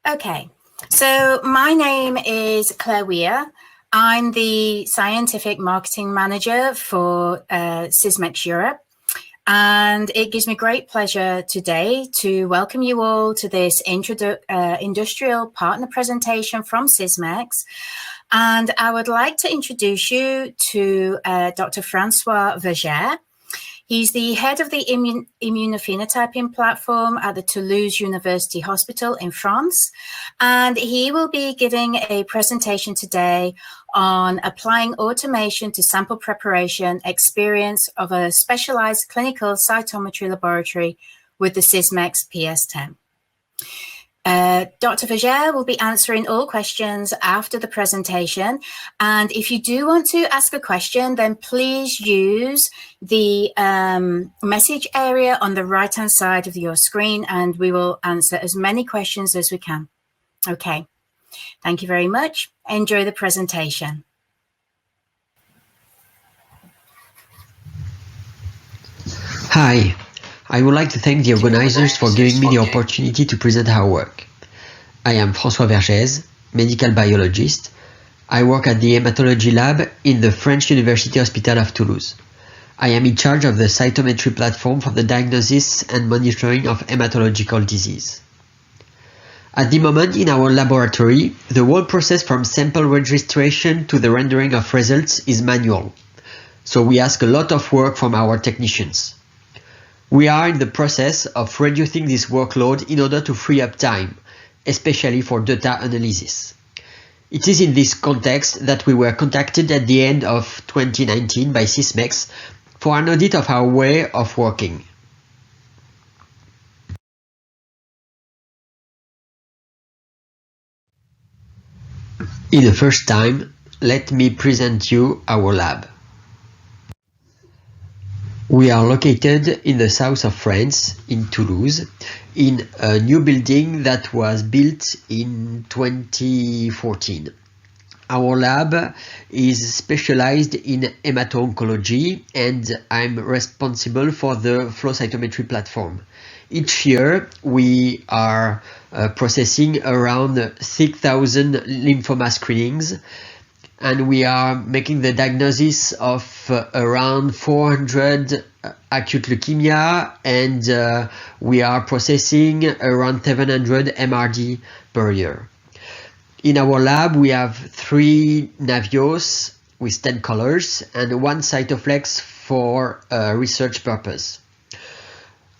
Okay, so my name is Claire Weir. I'm the Scientific Marketing Manager for Sysmex Europe. And it gives me great pleasure today to welcome you all to this industrial partner presentation from Sysmex. And I would like to introduce you to Dr. Francois Vergère. He's the head of the immunophenotyping platform at the Toulouse University Hospital in France. And he will be giving a presentation today on applying automation to sample preparation experience of a specialized clinical cytometry laboratory with the Sysmex PS10. Dr. Vergère will be answering all questions after the presentation. And if you do want to ask a question, then please use the message area on the right-hand side of your screen, and we will answer as many questions as we can. Okay, thank you very much. Enjoy the presentation. Hi. I would like to thank the organizers for giving me the opportunity to present our work. I am François Vergès, medical biologist. I work at the hematology lab in the French University Hospital of Toulouse. I am in charge of the cytometry platform for the diagnosis and monitoring of hematological disease. At the moment in our laboratory, the whole process from sample registration to the rendering of results is manual. So we ask a lot of work from our technicians. We are in the process of reducing this workload in order to free up time, especially for data analysis. It is in this context that we were contacted at the end of 2019 by Sysmex for an audit of our way of working. In the first time, let me present you our lab. We are located in the south of France, in Toulouse, in a new building that was built in 2014. Our lab is specialized in hemato-oncology, and I'm responsible for the flow cytometry platform. Each year, we are processing around 6,000 lymphoma screenings, and we are making the diagnosis of around 400 acute leukemia, and we are processing around 700 MRD per year. In our lab, we have 3 Navios with 10 colors and 1 Cytoflex for research purpose.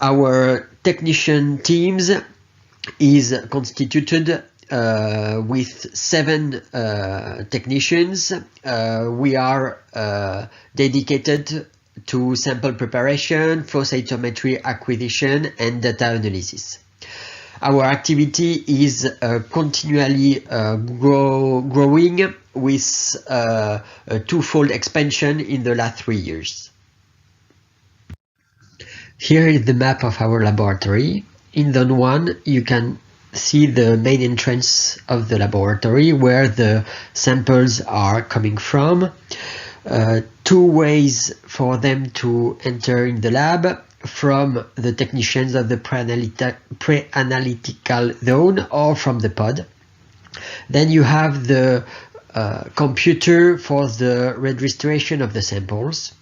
Our technician teams is constituted with 7 technicians. We are dedicated to sample preparation, flow cytometry acquisition, and data analysis. Our activity is continually growing with a twofold expansion in the last 3 years. Here is the map of our laboratory. In Zone 1, you can see the main entrance of the laboratory where the samples are coming from. 2 ways for them to enter in the lab, from the technicians of the pre-analytical zone or from the pod. Then you have the computer for the registration of the samples.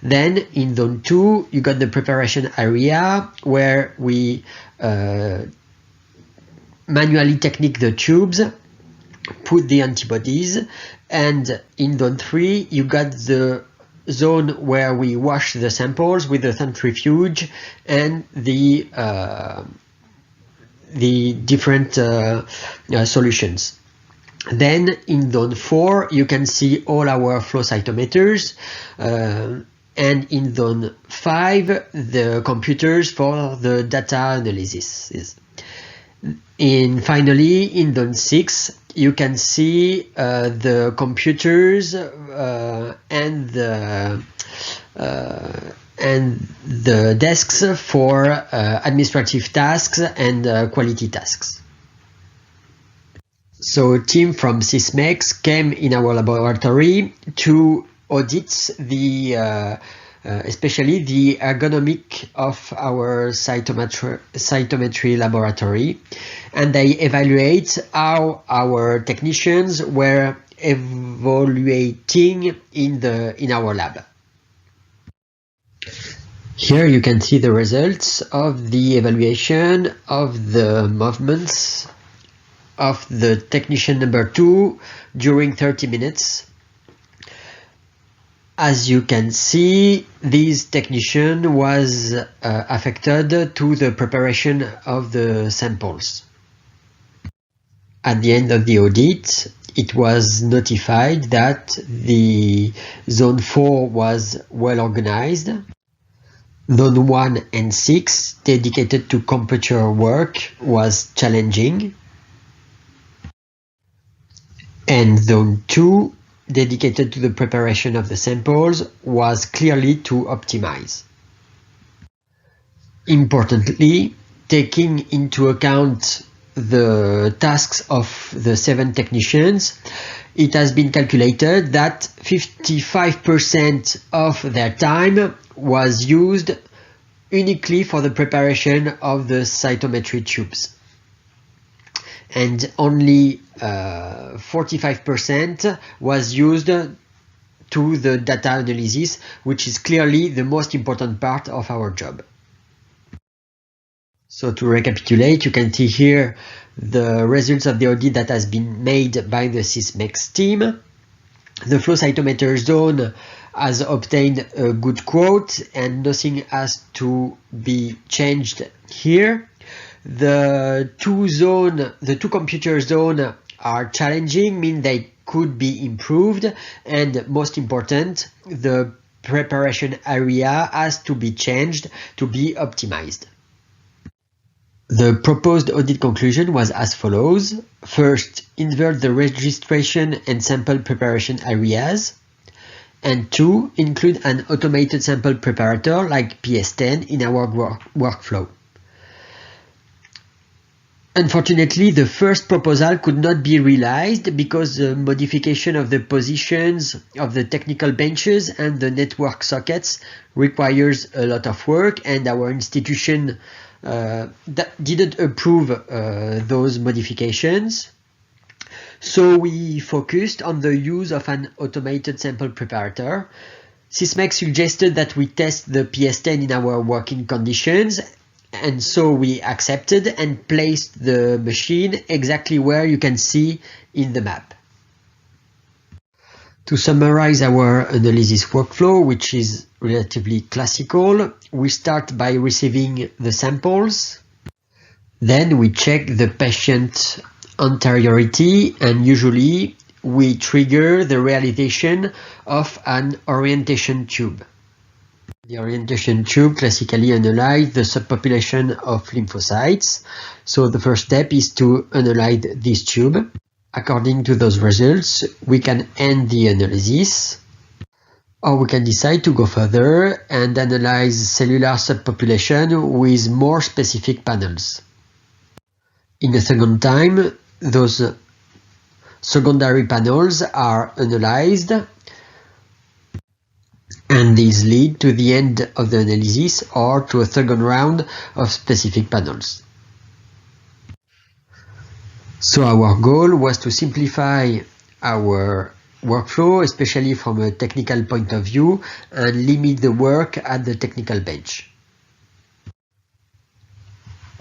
Then in Zone 2, you got the preparation area where we manually technique the tubes, put the antibodies, and in Zone 3 you got the zone where we wash the samples with the centrifuge and the different solutions. Then in Zone 4 you can see all our flow cytometers, and in Zone 5 the computers for the data analysis. Finally, in Zone 6, you can see the computers and the desks for administrative tasks and quality tasks. So a team from Sysmex came in our laboratory to audit the especially the ergonomic of our cytometry laboratory, and they evaluate how our technicians were evaluating in our lab. Here you can see the results of the evaluation of the movements of the technician number 2 during 30 minutes. As you can see, this technician was affected to the preparation of the samples. At the end of the audit, it was notified that the zone 4 was well organized. Zone 1 and 6, dedicated to computer work, was challenging. And Zone 2, dedicated to the preparation of the samples, was clearly to optimize. Importantly, taking into account the tasks of the 7 technicians, it has been calculated that 55% of their time was used uniquely for the preparation of the cytometry tubes, and only 45% was used to the data analysis, which is clearly the most important part of our job. So to recapitulate, you can see here the results of the audit that has been made by the Sysmex team. The flow cytometer zone has obtained a good quote and nothing has to be changed here. The two computer zones are challenging, mean they could be improved, and most important, the preparation area has to be changed to be optimized. The proposed audit conclusion was as follows. First, invert the registration and sample preparation areas. And 2, include an automated sample preparator like PS10 in our workflow. Unfortunately, the first proposal could not be realized because the modification of the positions of the technical benches and the network sockets requires a lot of work, and our institution didn't approve those modifications. So we focused on the use of an automated sample preparator. Sysmex suggested that we test the PS10 in our working conditions, and so we accepted and placed the machine exactly where you can see in the map. To summarize our analysis workflow, which is relatively classical, we start by receiving the samples. Then we check the patient anteriority, and usually we trigger the realization of an orientation tube. The orientation tube classically analyzes the subpopulation of lymphocytes. So the first step is to analyze this tube. According to those results, we can end the analysis, or we can decide to go further and analyze cellular subpopulation with more specific panels. In the second time, those secondary panels are analyzed, and these lead to the end of the analysis or to a second round of specific panels. So our goal was to simplify our workflow, especially from a technical point of view, and limit the work at the technical bench.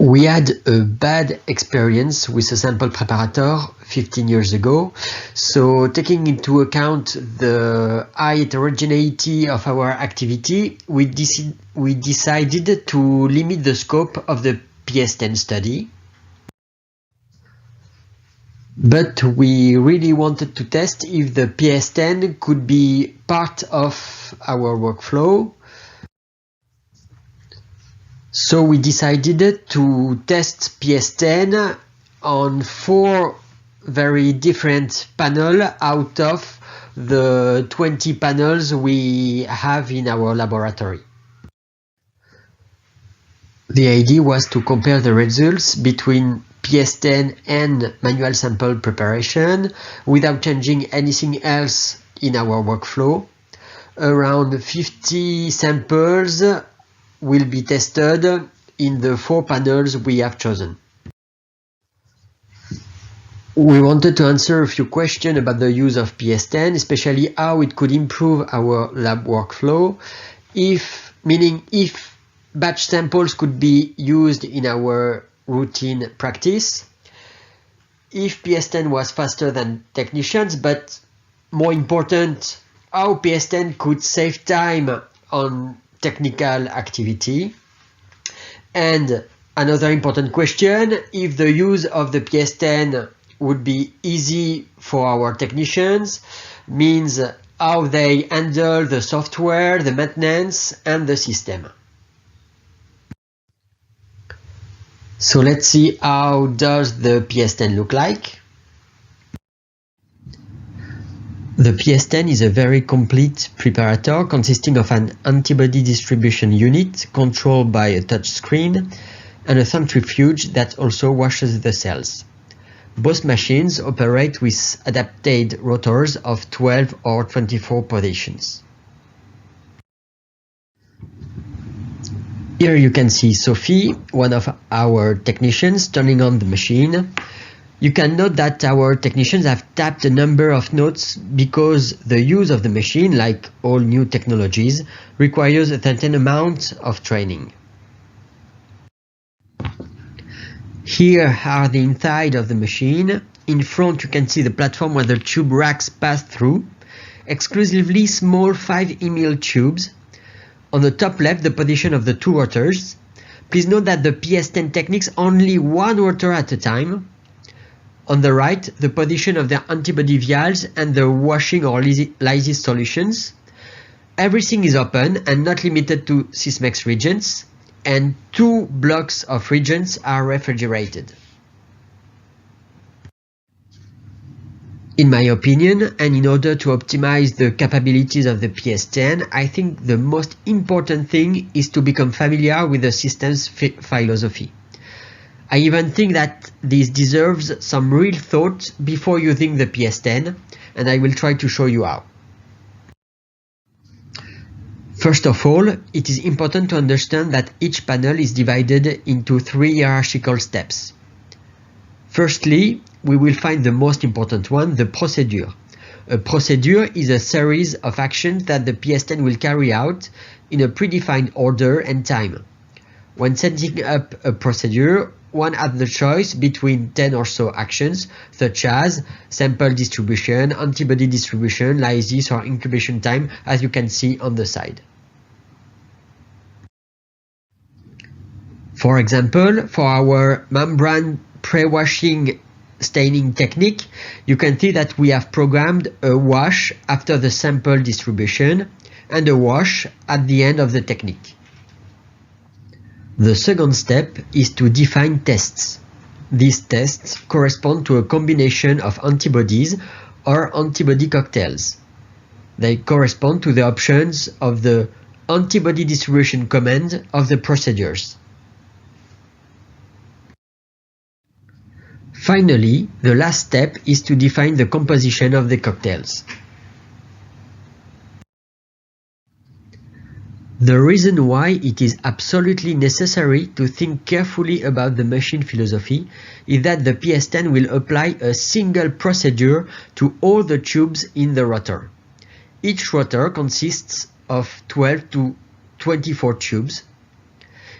We had a bad experience with a sample preparator 15 years ago, so taking into account the high heterogeneity of our activity, we decided to limit the scope of the PS10 study. But we really wanted to test if the PS10 could be part of our workflow. So we decided to test PS10 on 4 very different panels out of the 20 panels we have in our laboratory. The idea was to compare the results between PS10 and manual sample preparation without changing anything else in our workflow. Around 50 samples will be tested in the 4 panels we have chosen. We wanted to answer a few questions about the use of PS10, especially how it could improve our lab workflow, meaning if batch samples could be used in our routine practice, if PS10 was faster than technicians, but more important, how PS10 could save time on technical activity. And another important question, if the use of the PS10 would be easy for our technicians, means how they handle the software, the maintenance, and the system. So let's see how does the PS10 look like. The PS10 is a very complete preparator consisting of an antibody distribution unit controlled by a touch screen and a centrifuge that also washes the cells. Both machines operate with adapted rotors of 12 or 24 positions. Here you can see Sophie, one of our technicians, turning on the machine. You can note that our technicians have tapped a number of notes because the use of the machine, like all new technologies, requires a certain amount of training. Here are the inside of the machine. In front you can see the platform where the tube racks pass through, exclusively small 5 ml tubes. On the top left, the position of the 2 rotors. Please note that the PS10 techniques only 1 rotor at a time. On the right, the position of the antibody vials and the washing or lysis solutions. Everything is open and not limited to Sysmex reagents, and 2 blocks of reagents are refrigerated. In my opinion, and in order to optimize the capabilities of the PS10, I think the most important thing is to become familiar with the system's philosophy. I even think that this deserves some real thought before using the PS10, and I will try to show you how. First of all, it is important to understand that each panel is divided into 3 hierarchical steps. Firstly, we will find the most important one, the procedure. A procedure is a series of actions that the PS10 will carry out in a predefined order and time. When setting up a procedure, one has the choice between 10 or so actions, such as sample distribution, antibody distribution, lysis, or incubation time, as you can see on the side. For example, for our membrane pre-washing staining technique, you can see that we have programmed a wash after the sample distribution and a wash at the end of the technique. The second step is to define tests. These tests correspond to a combination of antibodies or antibody cocktails. They correspond to the options of the antibody distribution command of the procedures. Finally, the last step is to define the composition of the cocktails. The reason why it is absolutely necessary to think carefully about the machine philosophy is that the PS10 will apply a single procedure to all the tubes in the rotor. Each rotor consists of 12 to 24 tubes.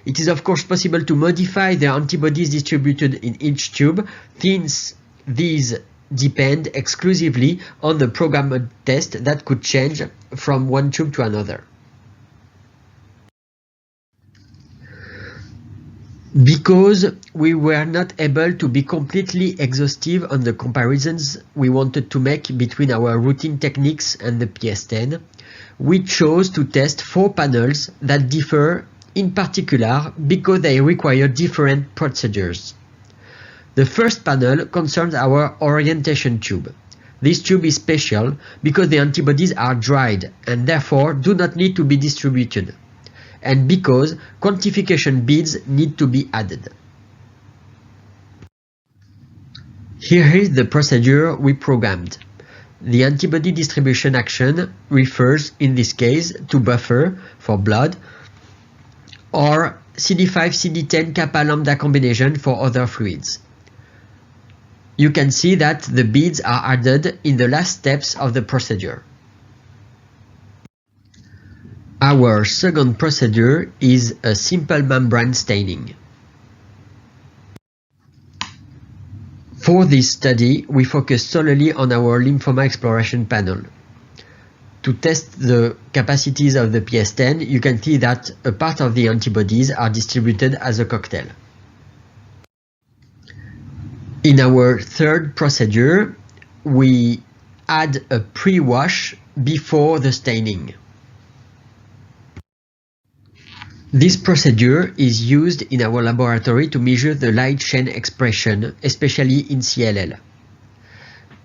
It is of course possible to modify the antibodies distributed in each tube, since these depend exclusively on the programmed test that could change from one tube to another. Because we were not able to be completely exhaustive on the comparisons we wanted to make between our routine techniques and the PS10, we chose to test 4 panels that differ in particular because they require different procedures. The first panel concerns our orientation tube. This tube is special because the antibodies are dried and therefore do not need to be distributed, and because quantification beads need to be added. Here is the procedure we programmed. The antibody distribution action refers, in this case, to buffer for blood or CD5-CD10 kappa lambda combination for other fluids. You can see that the beads are added in the last steps of the procedure. Our second procedure is a simple membrane staining. For this study, we focus solely on our lymphoma exploration panel. To test the capacities of the PS10, you can see that a part of the antibodies are distributed as a cocktail. In our third procedure, we add a pre-wash before the staining. This procedure is used in our laboratory to measure the light chain expression, especially in CLL.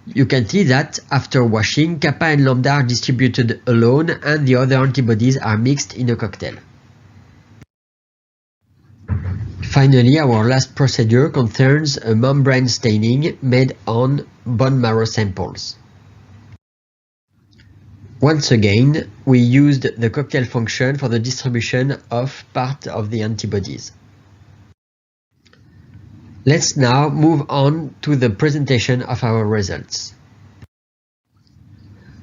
You can see that after washing, kappa and lambda are distributed alone and the other antibodies are mixed in a cocktail. Finally, our last procedure concerns a membrane staining made on bone marrow samples. Once again, we used the cocktail function for the distribution of part of the antibodies. Let's now move on to the presentation of our results.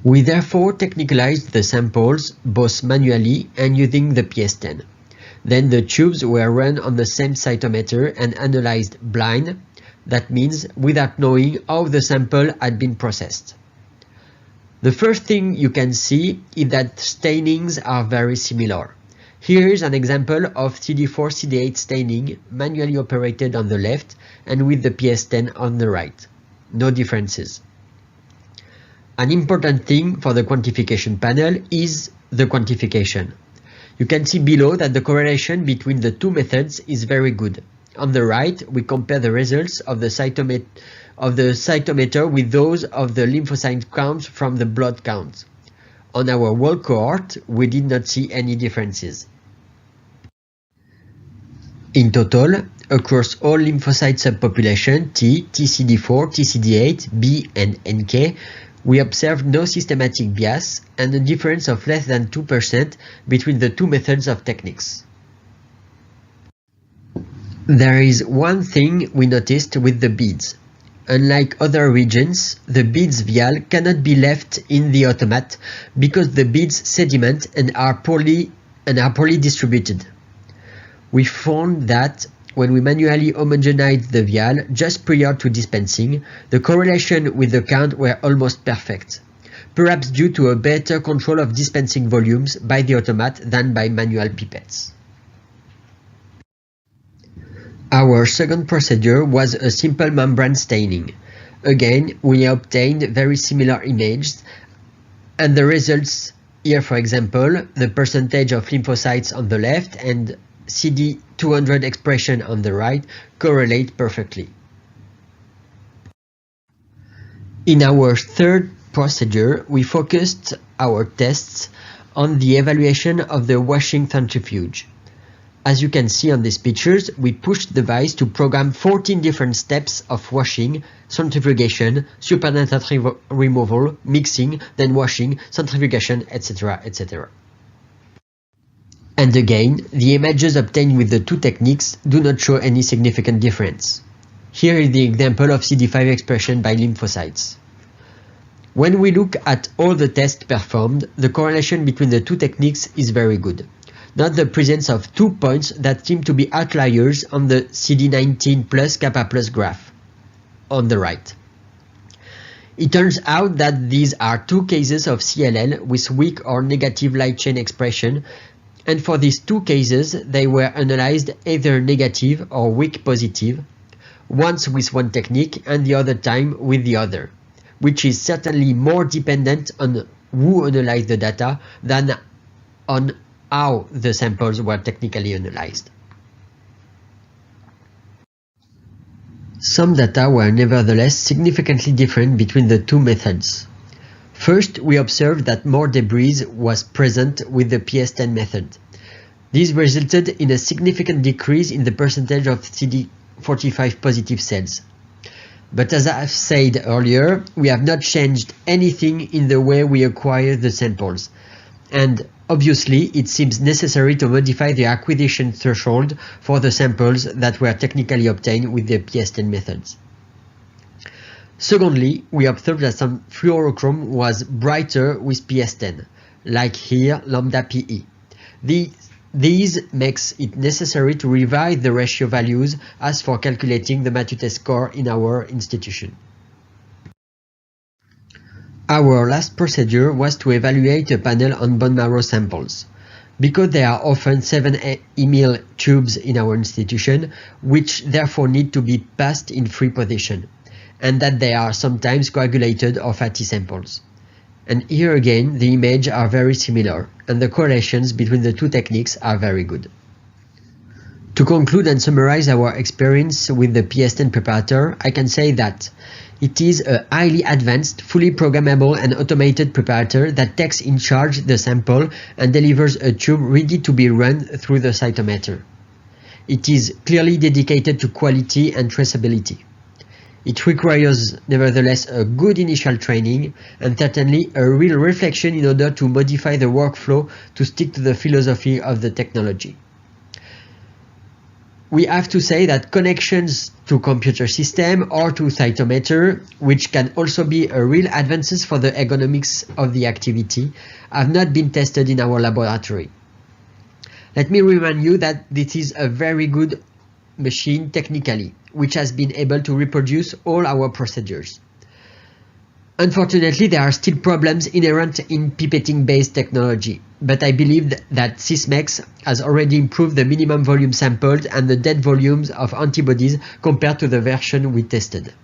We therefore technicalized the samples both manually and using the PS10. Then the tubes were run on the same cytometer and analyzed blind, that means without knowing how the sample had been processed. The first thing you can see is that stainings are very similar. Here is an example of CD4-CD8 staining manually operated on the left and with the PS10 on the right. No differences. An important thing for the quantification panel is the quantification. You can see below that the correlation between the two methods is very good. On the right, we compare the results of the cytometer with those of the lymphocyte counts from the blood count. On our whole cohort, we did not see any differences. In total, across all lymphocyte subpopulation T, TCD4, TCD8, B and NK, we observed no systematic bias and a difference of less than 2% between the two methods of techniques. There is one thing we noticed with the beads. Unlike other regions, the beads vial cannot be left in the automat because the beads sediment and are poorly distributed. We found that when we manually homogenized the vial just prior to dispensing, the correlation with the count were almost perfect, perhaps due to a better control of dispensing volumes by the automat than by manual pipettes. Our second procedure was a simple membrane staining. Again, we obtained very similar images, and the results here, for example, the percentage of lymphocytes on the left and CD200 expression on the right correlate perfectly. In our third procedure, we focused our tests on the evaluation of the washing centrifuge. As you can see on these pictures, we pushed the device to program 14 different steps of washing, centrifugation, supernatant removal, mixing, then washing, centrifugation, etc., etc. And again, the images obtained with the two techniques do not show any significant difference. Here is the example of CD5 expression by lymphocytes. When we look at all the tests performed, the correlation between the two techniques is very good. Not the presence of 2 points that seem to be outliers on the CD19 plus kappa plus graph on the right. It turns out that these are two cases of CLL with weak or negative light chain expression, and for these two cases they were analyzed either negative or weak positive, once with one technique and the other time with the other, which is certainly more dependent on who analyzed the data than on how the samples were technically analyzed. Some data were nevertheless significantly different between the two methods. First, we observed that more debris was present with the PS10 method. This resulted in a significant decrease in the percentage of CD45 positive cells. But as I've said earlier, we have not changed anything in the way we acquire the samples. And obviously, it seems necessary to modify the acquisition threshold for the samples that were technically obtained with the PS10 methods. Secondly, we observed that some fluorochrome was brighter with PS10, like here lambda PE. These makes it necessary to revise the ratio values as for calculating the Matute score in our institution. Our last procedure was to evaluate a panel on bone marrow samples. Because there are often 7 ml tubes in our institution, which therefore need to be passed in free position, and that they are sometimes coagulated or fatty samples. And here again, the images are very similar, and the correlations between the two techniques are very good. To conclude and summarize our experience with the PS10 preparator, I can say that it is a highly advanced, fully programmable and automated preparator that takes in charge the sample and delivers a tube ready to be run through the cytometer. It is clearly dedicated to quality and traceability. It requires, nevertheless, a good initial training and certainly a real reflection in order to modify the workflow to stick to the philosophy of the technology. We have to say that connections to computer system or to cytometer, which can also be a real advances for the ergonomics of the activity, have not been tested in our laboratory. Let me remind you that this is a very good machine technically, which has been able to reproduce all our procedures. Unfortunately, there are still problems inherent in pipetting-based technology, but I believe that Sysmex has already improved the minimum volume sampled and the dead volumes of antibodies compared to the version we tested.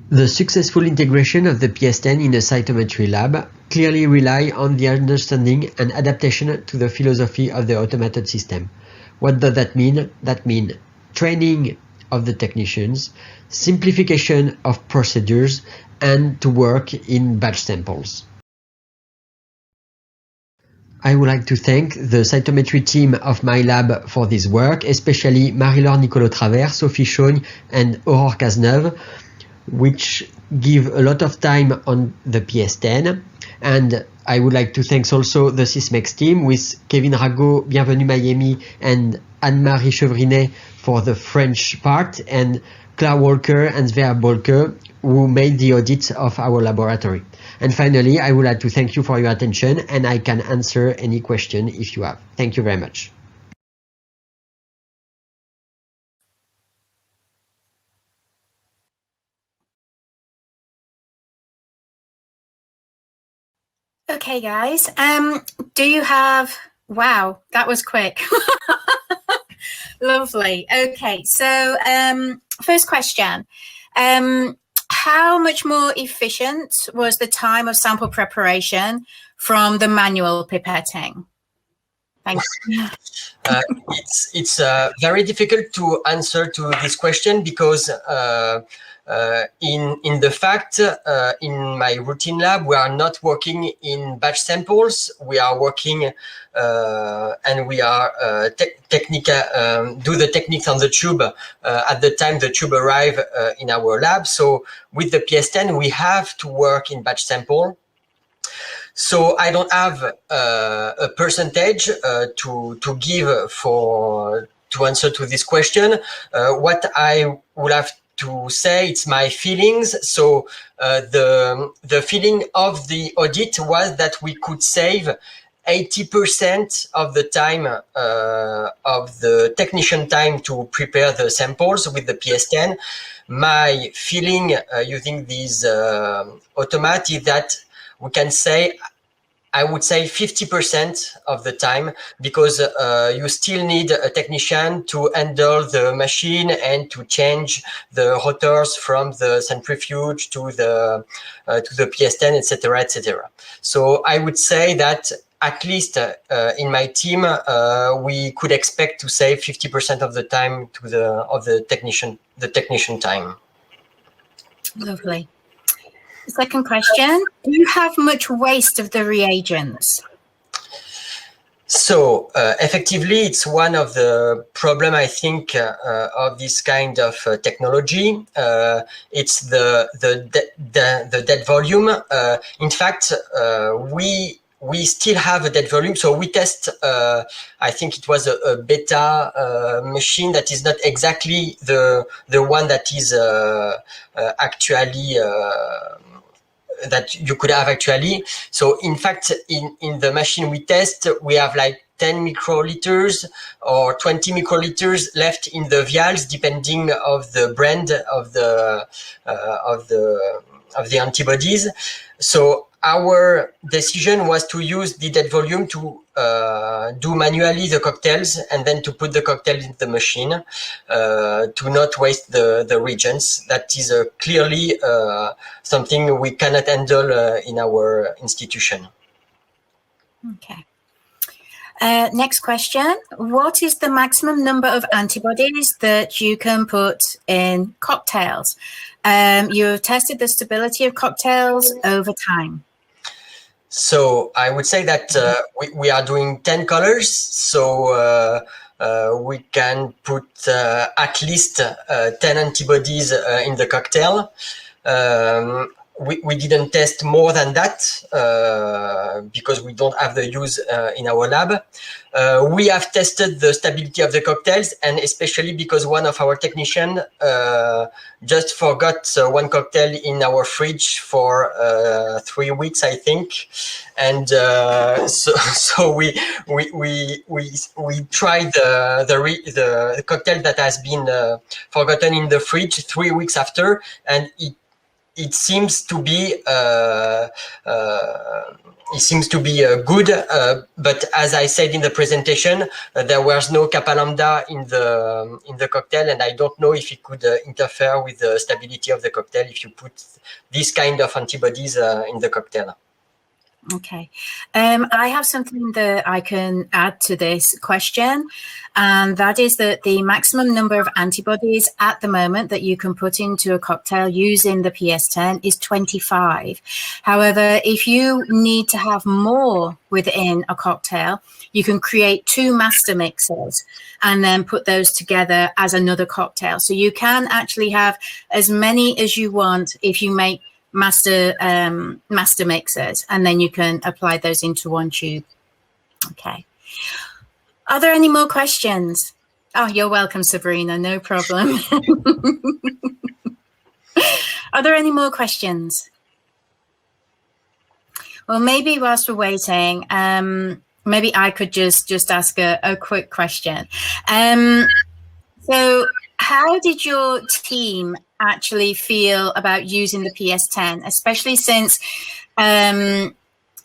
The successful integration of the PS10 in a cytometry lab clearly rely on the understanding and adaptation to the philosophy of the automated system. What does that mean? That means training of the technicians, simplification of procedures, and to work in batch samples. I would like to thank the cytometry team of my lab for this work, especially Marie-Laure Nicolo-Travers, Sophie Chaugne, and Aurore Cazeneuve, which give a lot of time on the PS10. And I would like to thank also the Sysmex team with Kevin Rago, Bienvenue Miami, and Anne-Marie Chevrinet for the French part, and Claire Walker and Svea Bolke, who made the audit of our laboratory. And finally, I would like to thank you for your attention, and I can answer any question if you have. Thank you very much. Okay, guys. Do you have... Wow, that was quick. Lovely. Okay, so first question. How much more efficient was the time of sample preparation from the manual pipetting? Thanks. It's very difficult to answer to this question because in the fact, in my routine lab, we are not working in batch samples. We are working and we are do the techniques on the tube at the time the tube arrive in our lab. So with the PS10, we have to work in batch sample. So I don't have a percentage to give to answer to this question. What I would have to say, it's my feelings. So the feeling of the audit was that we could save 80% of the time of the technician time to prepare the samples with the PS10. My feeling using these automat is that we can say, I would say 50% of the time, because you still need a technician to handle the machine and to change the rotors from the centrifuge to the PS10, etc., etc. So I would say that at least in my team, we could expect to save 50% of the time to the technician time. Lovely. Second question, do you have much waste of the reagents? So effectively, it's one of the problem, I think, of this kind of technology. It's the dead volume. In fact, we still have a dead volume. So we test. I think it was a beta machine that is not exactly the one that is actually. That you could have actually. So in fact, in the machine we test, we have like 10 microliters or 20 microliters left in the vials, depending of the brand of the antibodies. So our decision was to use the dead volume to do manually the cocktails and then to put the cocktail in the machine to not waste the reagents. That is clearly something we cannot handle in our institution. Okay. Next question. What is the maximum number of antibodies that you can put in cocktails? You have tested the stability of cocktails over time. So I would say that we are doing 10 colors. So we can put at least 10 antibodies in the cocktail. We didn't test more than that because we don't have the use in our lab. We have tested the stability of the cocktails, and especially because one of our technicians just forgot one cocktail in our fridge for 3 weeks, I think, and so we tried the cocktail that has been forgotten in the fridge 3 weeks after, and it seems to be good, but as I said in the presentation, there was no kappa lambda in the cocktail, and I don't know if it could interfere with the stability of the cocktail if you put this kind of antibodies in the cocktail. Okay. I have something that I can add to this question, and that is that the maximum number of antibodies at the moment that you can put into a cocktail using the PS10 is 25. However, if you need to have more within a cocktail, you can create 2 master mixers and then put those together as another cocktail. So you can actually have as many as you want if you make master mixers, and then you can apply those into one tube. Okay. Are there any more questions? Oh, you're welcome, Sabrina. No problem. Are there any more questions? Well, maybe whilst we're waiting, maybe I could just ask a quick question. So how did your team actually feel about using the PS10, especially since in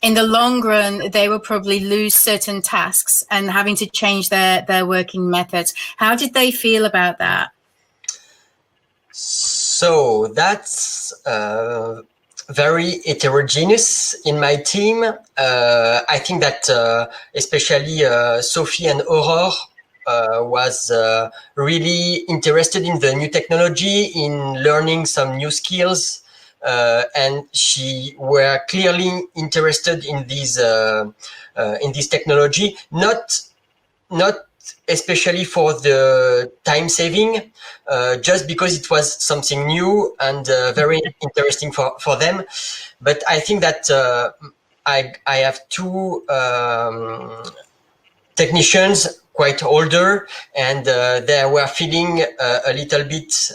the long run, they will probably lose certain tasks and having to change their working methods? How did they feel about that? So that's very heterogeneous in my team. I think that especially Sophie and Aurore was really interested in the new technology, in learning some new skills, and she were clearly interested in this technology. Not especially for the time saving, just because it was something new and very interesting for them. But I think that I have 2 technicians quite older, and they were feeling a little bit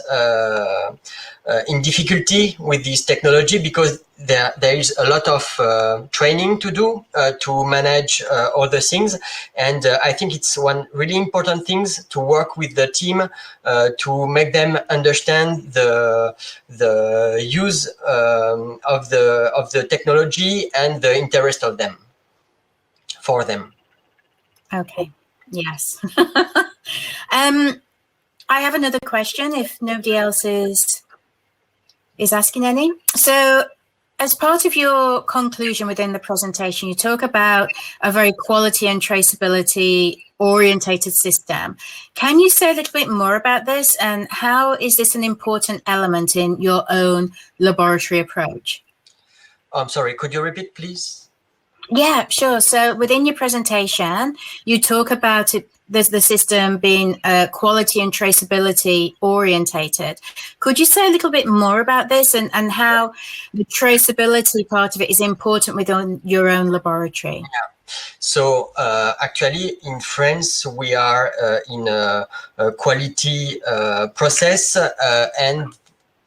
in difficulty with this technology because there is a lot of training to do to manage all the things, and I think it's one really important thing to work with the team to make them understand the use of the technology and the interest of them for them. Okay. Yes. I have another question if nobody else is asking any. So as part of your conclusion within the presentation, you talk about a very quality and traceability orientated system. Can you say a little bit more about this, and how is this an important element in your own laboratory approach? I'm sorry, could you repeat, please? Yeah, sure. So within your presentation, you talk about it. There's the system being quality and traceability orientated. Could you say a little bit more about this and how the traceability part of it is important within your own laboratory? So actually, in France, we are in a quality process, and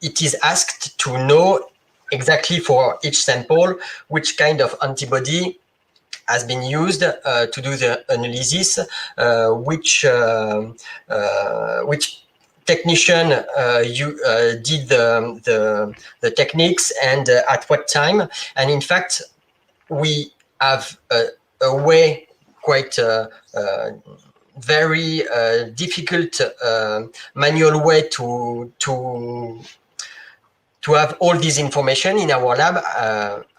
it is asked to know exactly for each sample which kind of antibody has been used to do the analysis, which technician did the techniques and at what time. And in fact, we have a way quite very difficult manual way to have all this information in our lab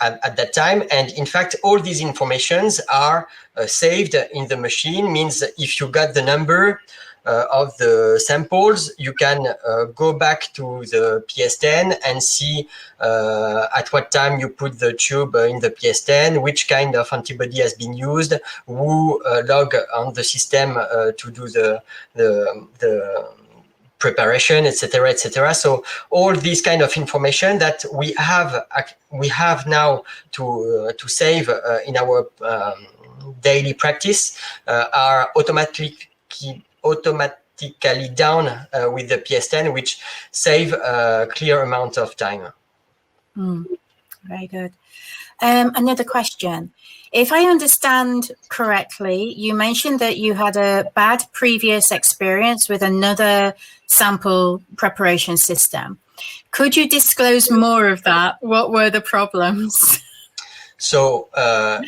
at that time. And in fact, all these informations are saved in the machine, means if you got the number of the samples, you can go back to the PS10 and see at what time you put the tube in the PS10, which kind of antibody has been used, who log on the system to do the preparation, etc., etc. So all these kind of information that we have now to save in our daily practice are automatically down with the PS10, which save a clear amount of time. Very good. Another question. If I understand correctly, you mentioned that you had a bad previous experience with another sample preparation system. Could you disclose more of that? What were the problems? So one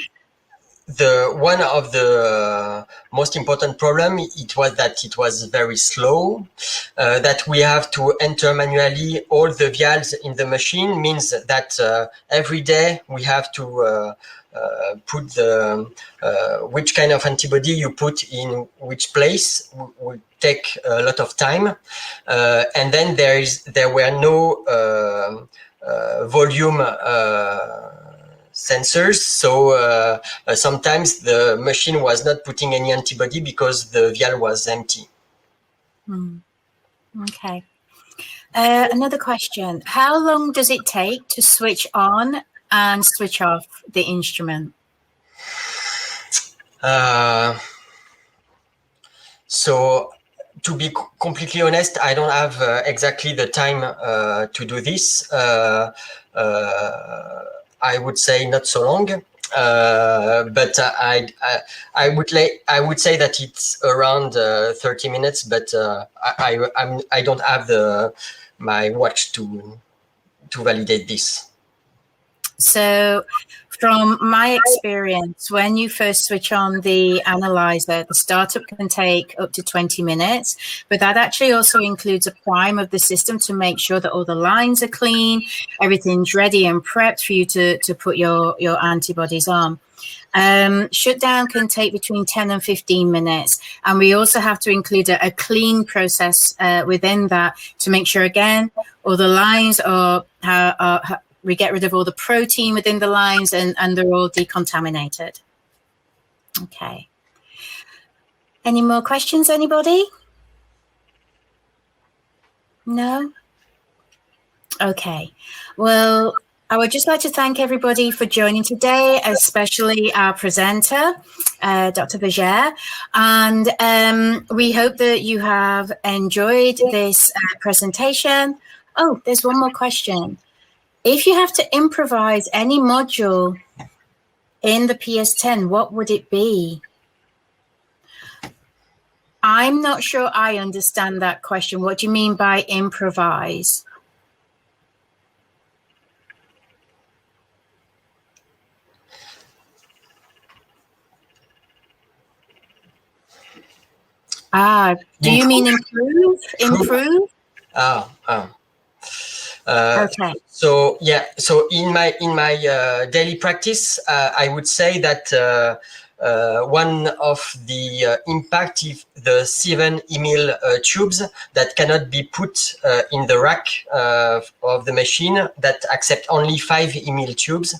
of the most important problem, it was that it was very slow, that we have to enter manually all the vials in the machine, means that every day we have to put the which kind of antibody you put in which place would take a lot of time, and then there were no volume sensors, so sometimes the machine was not putting any antibody because the vial was empty. Okay. Another question. How long does it take to switch on and switch off the instrument? So to be completely honest, I don't have exactly the time to do this. I would say not so long, but I would say that it's around 30 minutes. But I don't have my watch to validate this. So from my experience, when you first switch on the analyzer, the startup can take up to 20 minutes, but that actually also includes a prime of the system to make sure that all the lines are clean, everything's ready and prepped for you to put your antibodies on. Shutdown can take between 10 and 15 minutes. And we also have to include a clean process within that to make sure, again, all the lines are we get rid of all the protein within the lines and they're all decontaminated. Okay. Any more questions, anybody? No? Okay. Well, I would just like to thank everybody for joining today, especially our presenter, Dr. Berger. And we hope that you have enjoyed this presentation. Oh, there's one more question. If you have to improvise any module in the PS10, what would it be? I'm not sure I understand that question. What do you mean by improvise? Do you mean improve? Improve? Okay. So yeah, so in my daily practice, I would say that one of the impact is the 7 ml tubes that cannot be put in the rack of the machine, that accept only 5 ml tubes,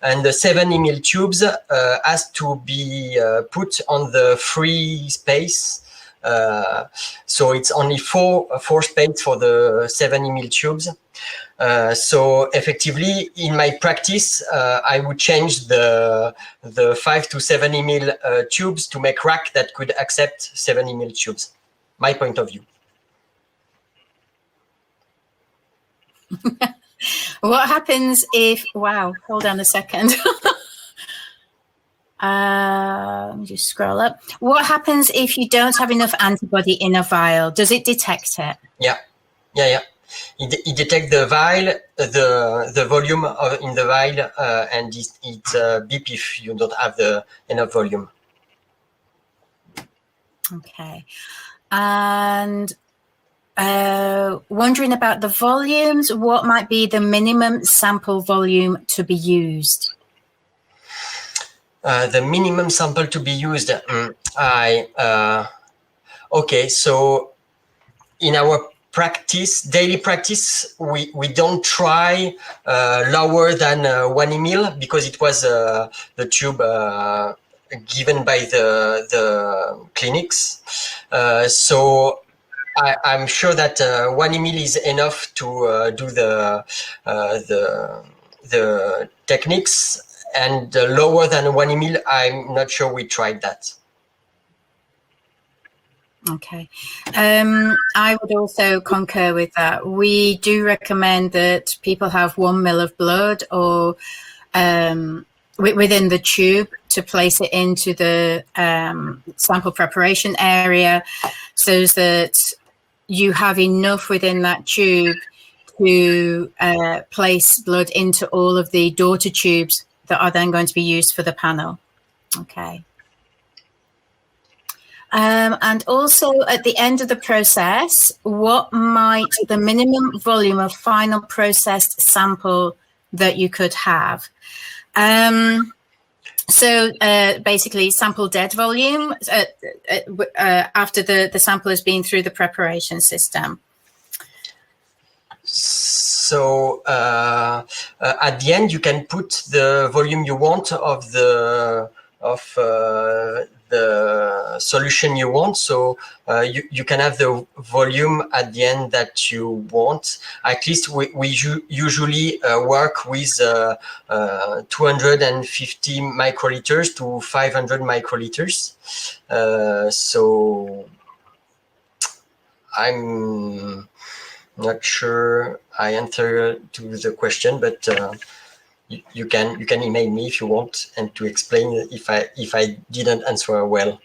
and the 7 ml tubes has to be put on the free space. So it's only four space for the 7 ml tubes. So effectively, in my practice, I would change the 5 to 7 ml tubes to make rack that could accept 7 ml tubes. My point of view. What happens if, wow, hold on a second. Let me just scroll up. What happens if you don't have enough antibody in a vial? Does it detect it? Yeah. It detects the vial, the volume in the vial, and it beep if you don't have enough volume. Okay. And wondering about the volumes, what might be the minimum sample volume to be used? The minimum sample to be used. Okay, so in our daily practice, we don't try lower than 1 ml, because it was the tube given by the clinics. So I'm sure that 1 ml is enough to do the techniques, and lower than 1 ml, I'm not sure we tried that. Okay. I would also concur with that. We do recommend that people have 1 ml of blood or within the tube to place it into the sample preparation area, so that you have enough within that tube to place blood into all of the daughter tubes that are then going to be used for the panel. Okay. And also at the end of the process, what might the minimum volume of final processed sample that you could have? So basically sample dead volume after the sample has been through the preparation system. So at the end, you can put the volume you want of the solution you want. So you can have the volume at the end that you want. At least we usually work with 250 microliters to 500 microliters. So I'm not sure I answer to the question, but you can email me if you want, and to explain if I didn't answer well.